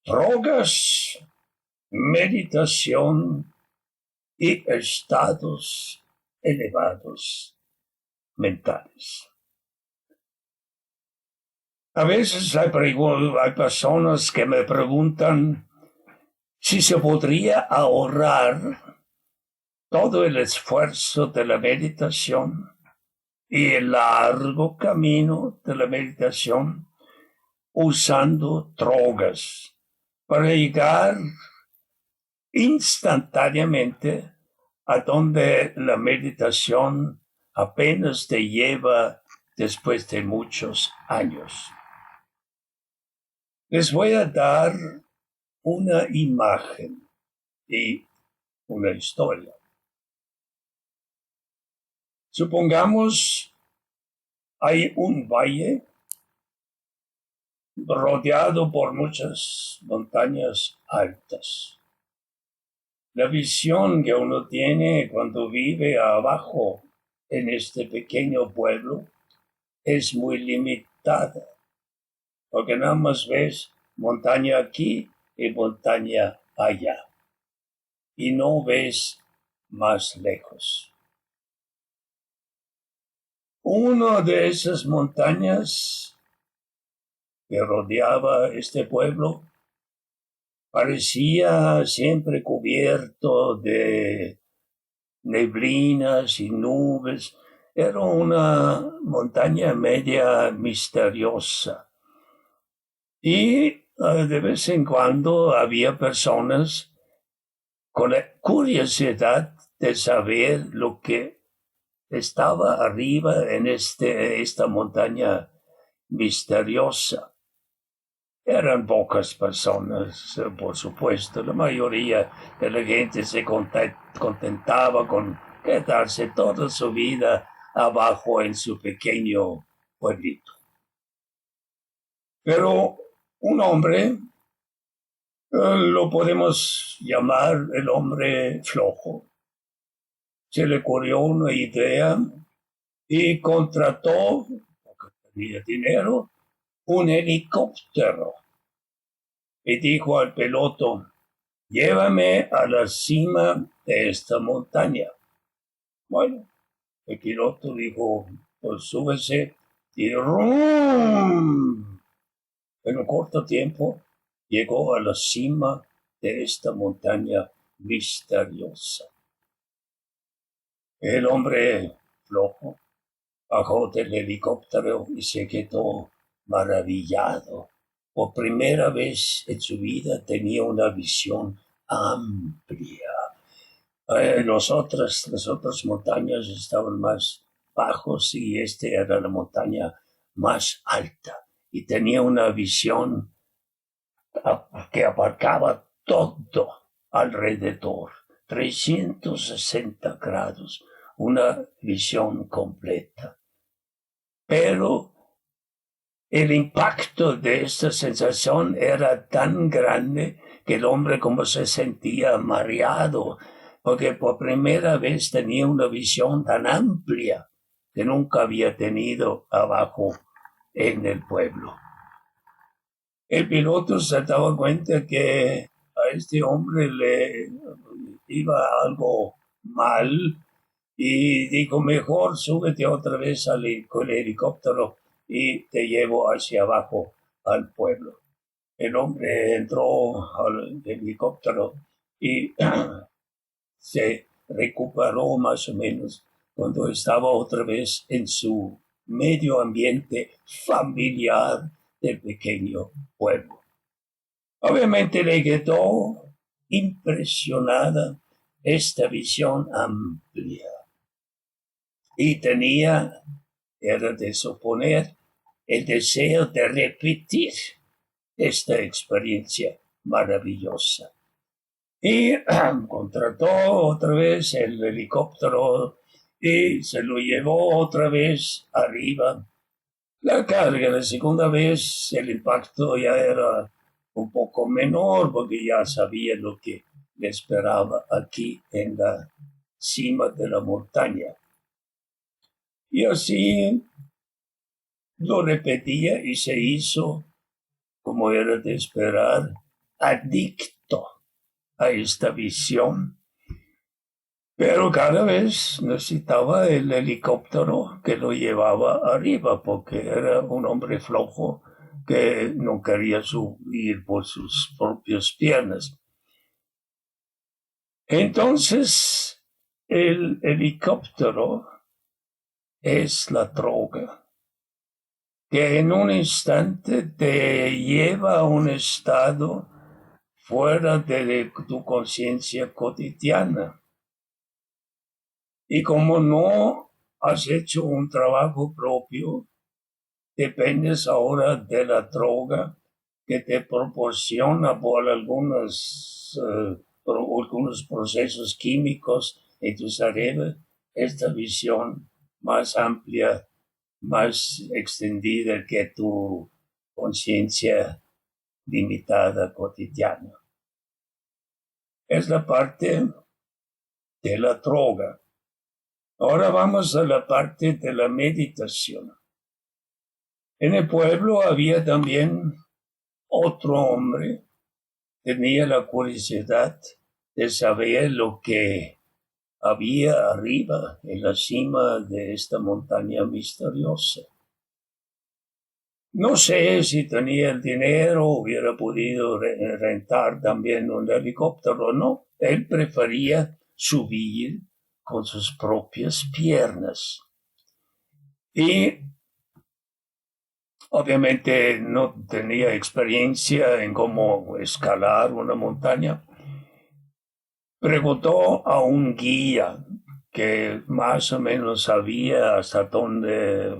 drogas, meditación y estados elevados mentales. A veces hay personas que me preguntan si se podría ahorrar todo el esfuerzo de la meditación y el largo camino de la meditación usando drogas para llegar instantáneamente a donde la meditación apenas te lleva después de muchos años. Les voy a dar una imagen y una historia. Supongamos hay un valle rodeado por muchas montañas altas. La visión que uno tiene cuando vive abajo en este pequeño pueblo es muy limitada, porque nada más ves montaña aquí y montaña allá, y no ves más lejos. Una de esas montañas que rodeaba este pueblo parecía siempre cubierto de neblinas y nubes. Era una montaña media misteriosa. Y de vez en cuando había personas con la curiosidad de saber lo que estaba arriba en esta montaña misteriosa. Eran pocas personas, por supuesto. La mayoría de la gente se contentaba con quedarse toda su vida abajo en su pequeño pueblito. Pero un hombre, lo podemos llamar el hombre flojo, se le ocurrió una idea y contrató, porque tenía dinero, un helicóptero. Y dijo al piloto: llévame a la cima de esta montaña. Bueno, el piloto dijo: pues súbese, y ¡rum! En un corto tiempo llegó a la cima de esta montaña misteriosa. El hombre flojo bajó del helicóptero y se quedó maravillado. Por primera vez en su vida tenía una visión amplia. Las otras montañas estaban más bajos y este era la montaña más alta y tenía una visión que abarcaba todo alrededor, 360 grados, una visión completa. Pero el impacto de esta sensación era tan grande que el hombre como se sentía mareado, porque por primera vez tenía una visión tan amplia que nunca había tenido abajo en el pueblo. El piloto se daba cuenta que a este hombre le iba algo mal y dijo: mejor súbete otra vez con el helicóptero y te llevo hacia abajo al pueblo. El hombre entró al helicóptero y se recuperó más o menos cuando estaba otra vez en su medio ambiente familiar del pequeño pueblo. Obviamente le quedó impresionada esta visión amplia y era de suponer, el deseo de repetir esta experiencia maravillosa. Y contrató otra vez el helicóptero y se lo llevó otra vez arriba. La segunda vez el impacto ya era un poco menor porque ya sabía lo que le esperaba aquí en la cima de la montaña. Y así lo repetía y se hizo, como era de esperar, adicto a esta visión, pero cada vez necesitaba el helicóptero que lo llevaba arriba, porque era un hombre flojo que no quería subir por sus propias piernas. Entonces, el helicóptero es la droga, que en un instante te lleva a un estado fuera de tu conciencia cotidiana. Y como no has hecho un trabajo propio, dependes ahora de la droga que te proporciona por algunos procesos químicos en tu cerebro esta visión más amplia, más extendida que tu conciencia limitada cotidiana. Es la parte de la droga. Ahora vamos a la parte de la meditación. En el pueblo había también otro hombre, tenía la curiosidad de saber lo que había arriba, en la cima de esta montaña misteriosa. No sé si tenía el dinero, hubiera podido rentar también un helicóptero o no. Él prefería subir con sus propias piernas. Y obviamente no tenía experiencia en cómo escalar una montaña. Preguntó a un guía que más o menos sabía hasta dónde,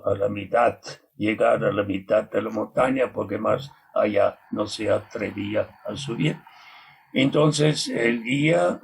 a la mitad, llegar a la mitad de la montaña, porque más allá no se atrevía a subir. Entonces el guía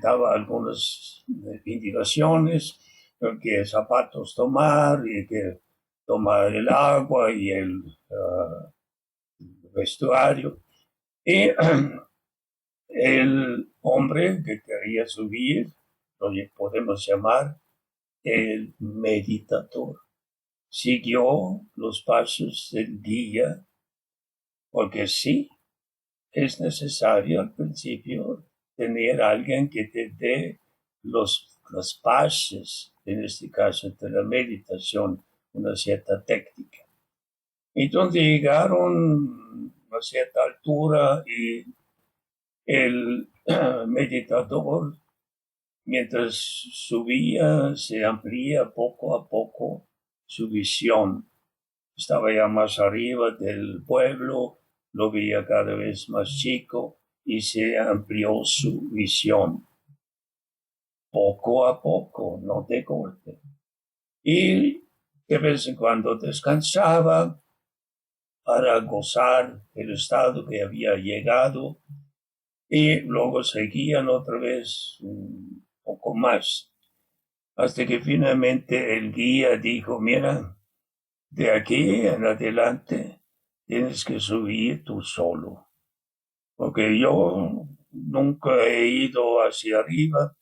daba algunas indicaciones, qué zapatos tomar y que tomar el agua y el vestuario. Y el hombre que quería subir, lo podemos llamar el meditador, siguió los pasos del guía, porque sí, es necesario al principio tener a alguien que te dé las bases, en este caso de la meditación, una cierta técnica. Entonces llegaron a cierta altura y el meditador, mientras subía, se amplía poco a poco su visión. Estaba ya más arriba del pueblo, lo veía cada vez más chico y se amplió su visión. Poco a poco, no de golpe. Y de vez en cuando descansaba para gozar del estado que había llegado y luego seguían otra vez un poco más, hasta que finalmente el guía dijo, mira, de aquí en adelante tienes que subir tú solo, porque yo nunca he ido hacia arriba,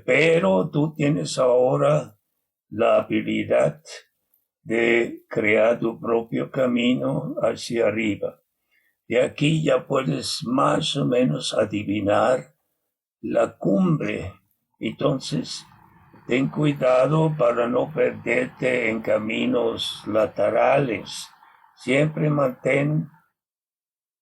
pero tú tienes ahora la habilidad de crear tu propio camino hacia arriba. De aquí ya puedes más o menos adivinar la cumbre. Entonces, ten cuidado para no perderte en caminos laterales. Siempre mantén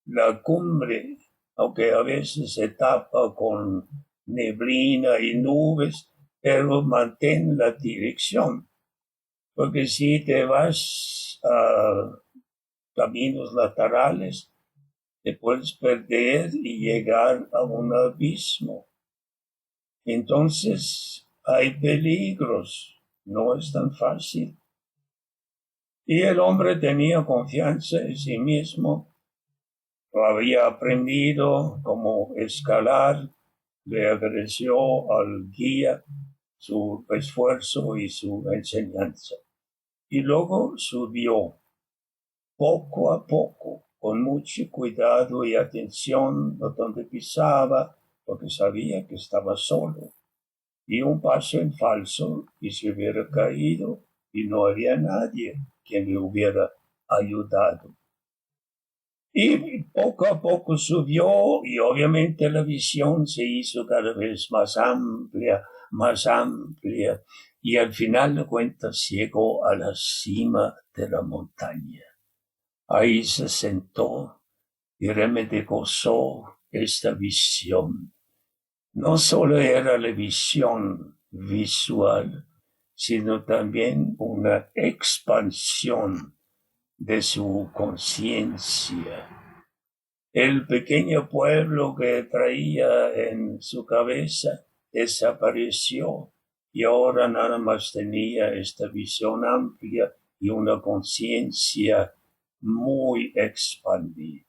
la cumbre, aunque a veces se tapa con neblina y nubes, pero mantén la dirección. Porque si te vas a caminos laterales, te puedes perder y llegar a un abismo. Entonces hay peligros, no es tan fácil. Y el hombre tenía confianza en sí mismo, lo había aprendido cómo escalar, le agradeció al guía su esfuerzo y su enseñanza. Y luego subió poco a poco, con mucho cuidado y atención a donde pisaba, porque sabía que estaba solo. Y un paso en falso y se hubiera caído y no había nadie quien le hubiera ayudado. Y poco a poco subió y obviamente la visión se hizo cada vez más amplia y al final de cuentas llegó a la cima de la montaña. Ahí se sentó y realmente gozó esta visión. No solo era la visión visual, sino también una expansión de su conciencia. El pequeño pueblo que traía en su cabeza desapareció y ahora nada más tenía esta visión amplia y una conciencia muy expandida.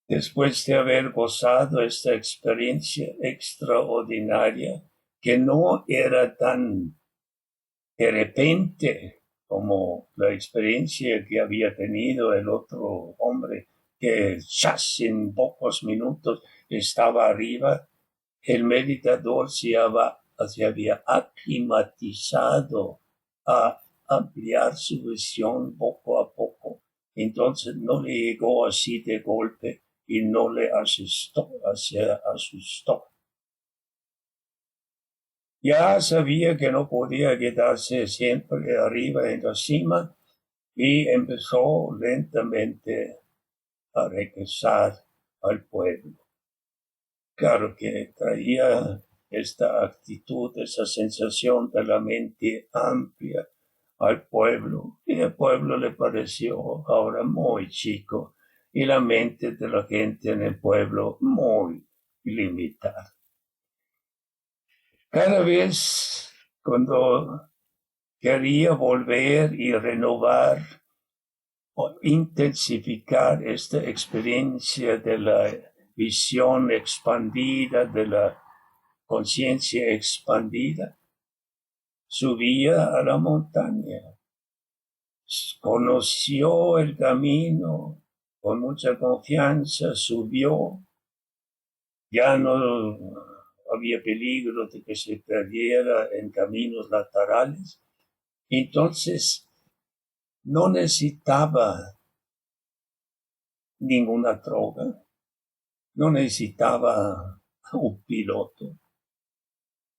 Después de haber gozado esta experiencia extraordinaria, que no era tan de repente como la experiencia que había tenido el otro hombre, que ya en pocos minutos estaba arriba, el meditador se había aclimatizado a ampliar su visión poco a poco. Entonces no le llegó así de golpe y no le asustó. Ya sabía que no podía quedarse siempre arriba en la cima y empezó lentamente a regresar al pueblo. Claro que traía esta actitud, esa sensación de la mente amplia al pueblo y el pueblo le pareció ahora muy chico y la mente de la gente en el pueblo muy limitada. Cada vez cuando quería volver y renovar o intensificar esta experiencia de la visión expandida, de la conciencia expandida, subía a la montaña, conoció el camino con mucha confianza, subió, ya no había peligro de que se perdiera en caminos laterales, entonces no necesitaba ninguna droga, no necesitaba un piloto.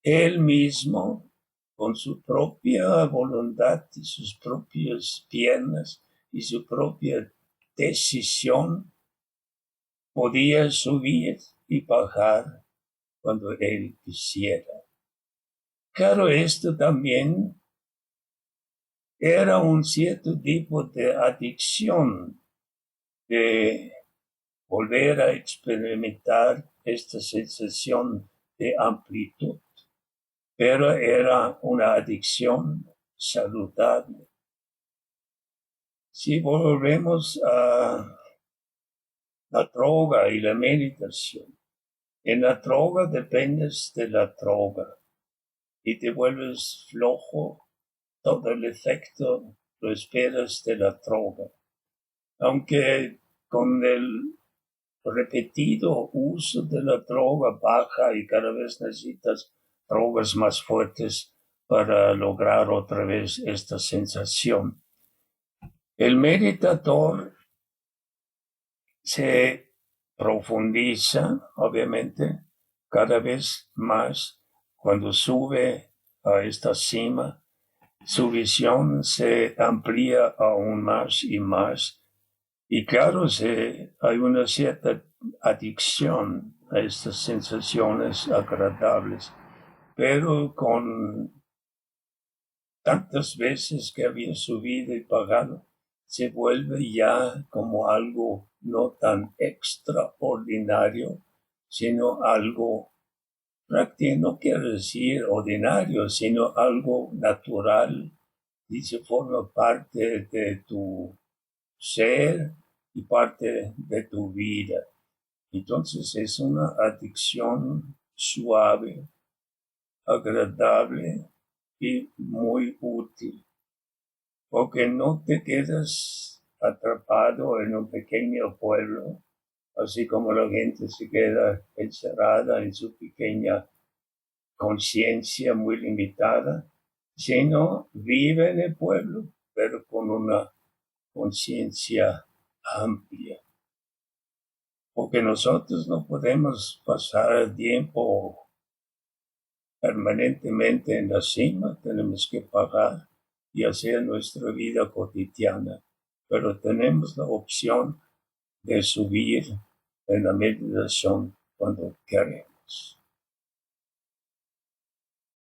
Él mismo, con su propia voluntad y sus propias piernas y su propia decisión, podía subir y bajar cuando él quisiera. Claro, esto también era un cierto tipo de adicción de volver a experimentar esta sensación de amplitud, pero era una adicción saludable. Si volvemos a la droga y la meditación, en la droga dependes de la droga y te vuelves flojo, todo el efecto lo esperas de la droga. Aunque con el repetido uso de la droga baja y cada vez necesitas drogas más fuertes para lograr otra vez esta sensación. El meditador se profundiza, obviamente, cada vez más cuando sube a esta cima. Su visión se amplía aún más y más. Y claro, hay una cierta adicción a estas sensaciones agradables, pero con tantas veces que había subido y bajado, se vuelve ya como algo no tan extraordinario, sino algo práctico, no quiero decir ordinario, sino algo natural y se forma parte de tu ser y parte de tu vida. Entonces es una adicción suave, agradable y muy útil, porque no te quedas atrapado en un pequeño pueblo, así como la gente se queda encerrada en su pequeña conciencia muy limitada, sino vive en el pueblo, pero con una conciencia amplia, porque nosotros no podemos pasar el tiempo permanentemente en la cima, tenemos que pagar y hacer nuestra vida cotidiana, pero tenemos la opción de subir en la meditación cuando queremos.